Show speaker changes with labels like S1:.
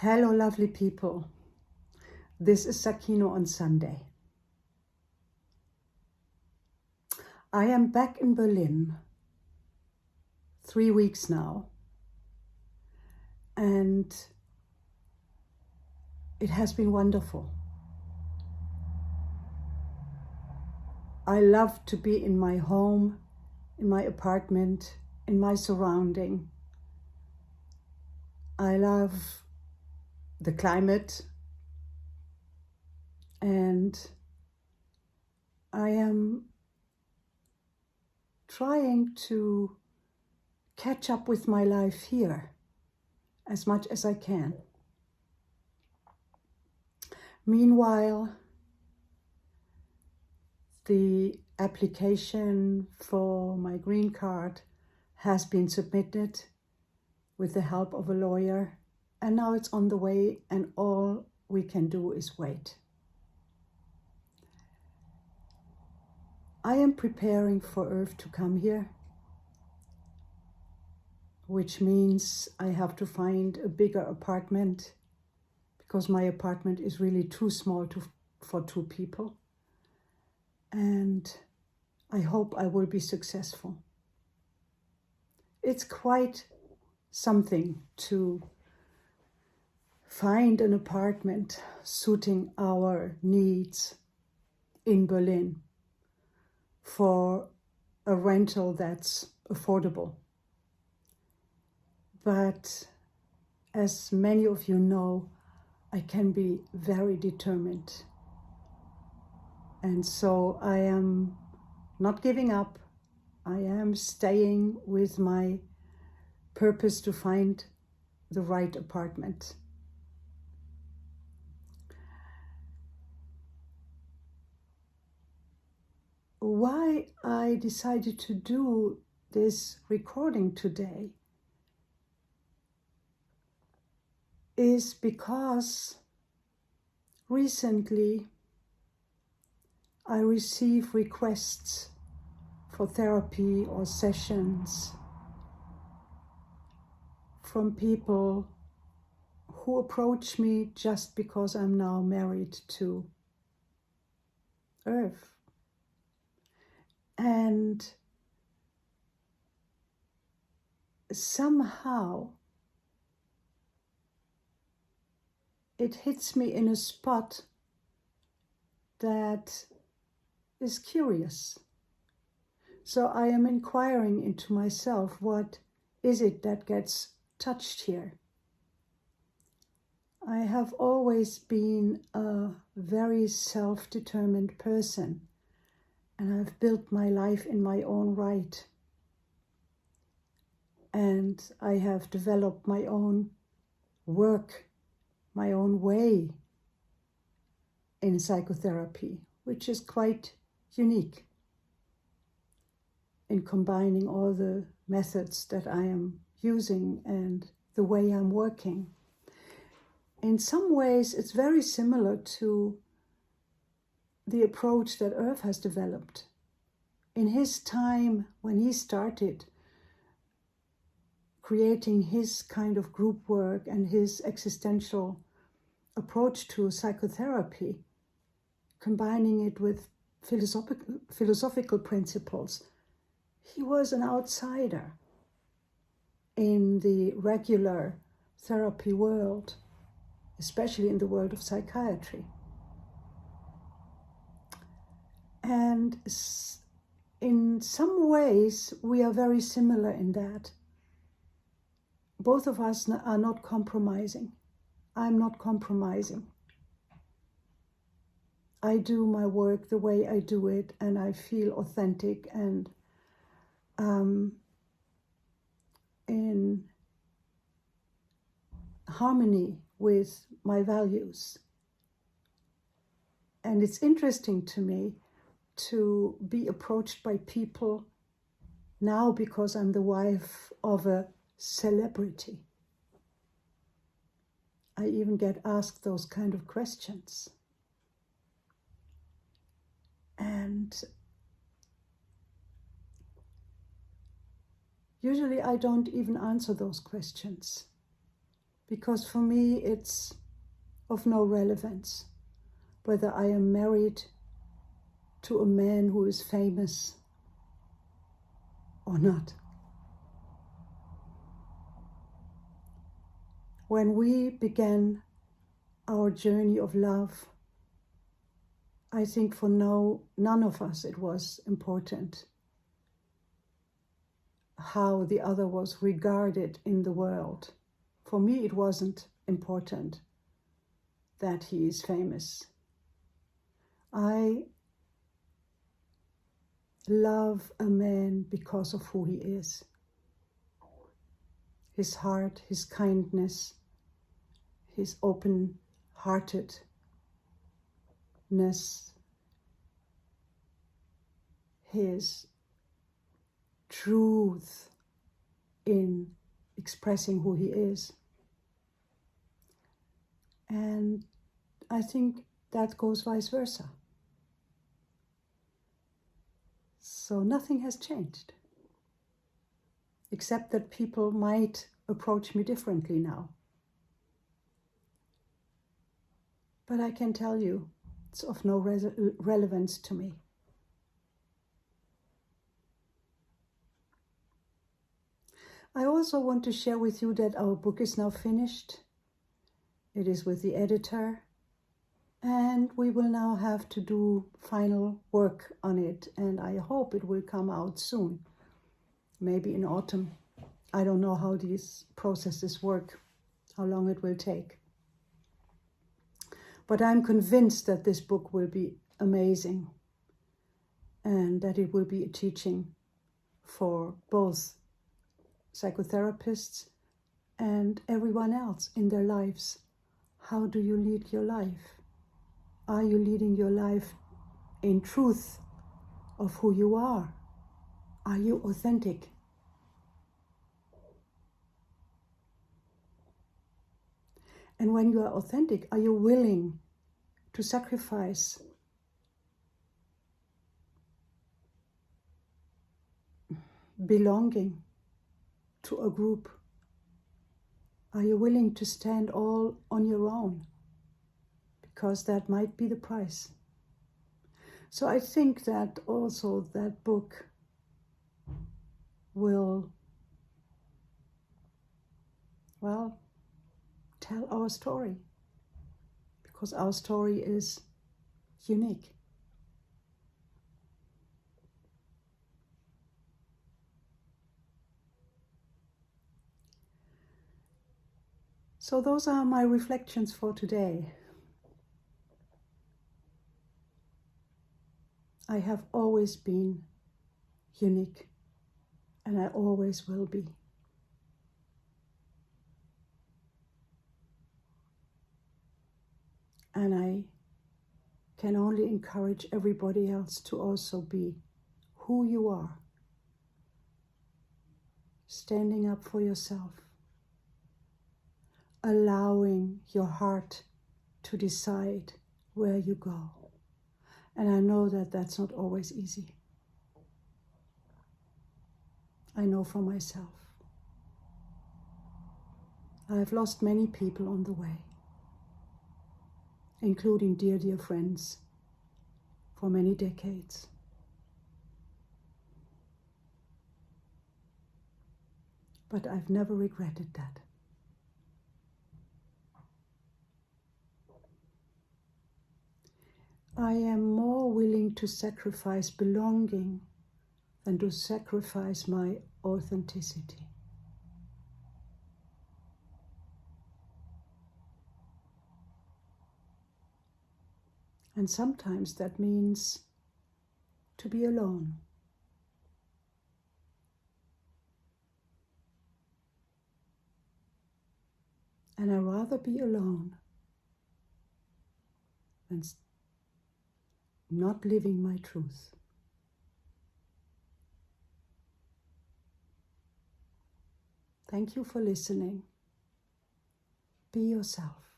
S1: Hello, lovely people. This is Sakino on Sunday. I am back in Berlin 3 weeks now, and it has been wonderful. I love to be in my home, in my apartment, in my surrounding. I love the climate, and I am trying to catch up with my life here as much as I can. Meanwhile, the application for my green card has been submitted with the help of a lawyer, and now it's on the way, and all we can do is wait. I am preparing for Earth to come here, which means I have to find a bigger apartment because my apartment is really too small for 2 people. And I hope I will be successful. It's quite something to find an apartment suiting our needs in Berlin for a rental that's affordable. But as many of you know, I can be very determined. And so I am not giving up. I am staying with my purpose to find the right apartment. Why I decided to do this recording today is because recently I receive requests for therapy or sessions from people who approach me just because I'm now married to Earth. And somehow it hits me in a spot that is curious. So I am inquiring into myself, what is it that gets touched here? I have always been a very self-determined person, and I've built my life in my own right. And I have developed my own work, my own way in psychotherapy, which is quite unique in combining all the methods that I am using and the way I'm working. In some ways, it's very similar to the approach that Earth has developed. In his time, when he started creating his kind of group work and his existential approach to psychotherapy, combining it with philosophical principles, he was an outsider in the regular therapy world, especially in the world of psychiatry. And in some ways, we are very similar in that. Both of us are not compromising. I'm not compromising. I do my work the way I do it, and I feel authentic and in harmony with my values. And it's interesting to me to be approached by people now because I'm the wife of a celebrity. I even get asked those kind of questions. And usually I don't even answer those questions because for me it's of no relevance whether I am married to a man who is famous or not. When we began our journey of love, I think for none of us it was important how the other was regarded in the world. For me, it wasn't important that he is famous. I love a man because of who he is. His heart, his kindness, his open-heartedness, his truth in expressing who he is. And I think that goes vice versa. So nothing has changed, except that people might approach me differently now. But I can tell you, it's of no relevance to me. I also want to share with you that our book is now finished. It is with the editor, and we will now have to do final work on it, and I hope it will come out soon, maybe in autumn. I don't know how these processes work, how long it will take. But I'm convinced that this book will be amazing and that it will be a teaching for both psychotherapists and everyone else in their lives. How do you lead your life? Are you leading your life in truth of who you are? Are you authentic? And when you are authentic, are you willing to sacrifice belonging to a group? Are you willing to stand all on your own? Because that might be the price. So I think that also that book will, well, tell our story, because our story is unique. So those are my reflections for today. I have always been unique, and I always will be. And I can only encourage everybody else to also be who you are, standing up for yourself, allowing your heart to decide where you go. And I know that that's not always easy. I know for myself. I have lost many people on the way, including dear, dear friends, for many decades. But I've never regretted that. I am more willing to sacrifice belonging than to sacrifice my authenticity. And sometimes that means to be alone. And I'd rather be alone than not living my truth. Thank you for listening. Be yourself.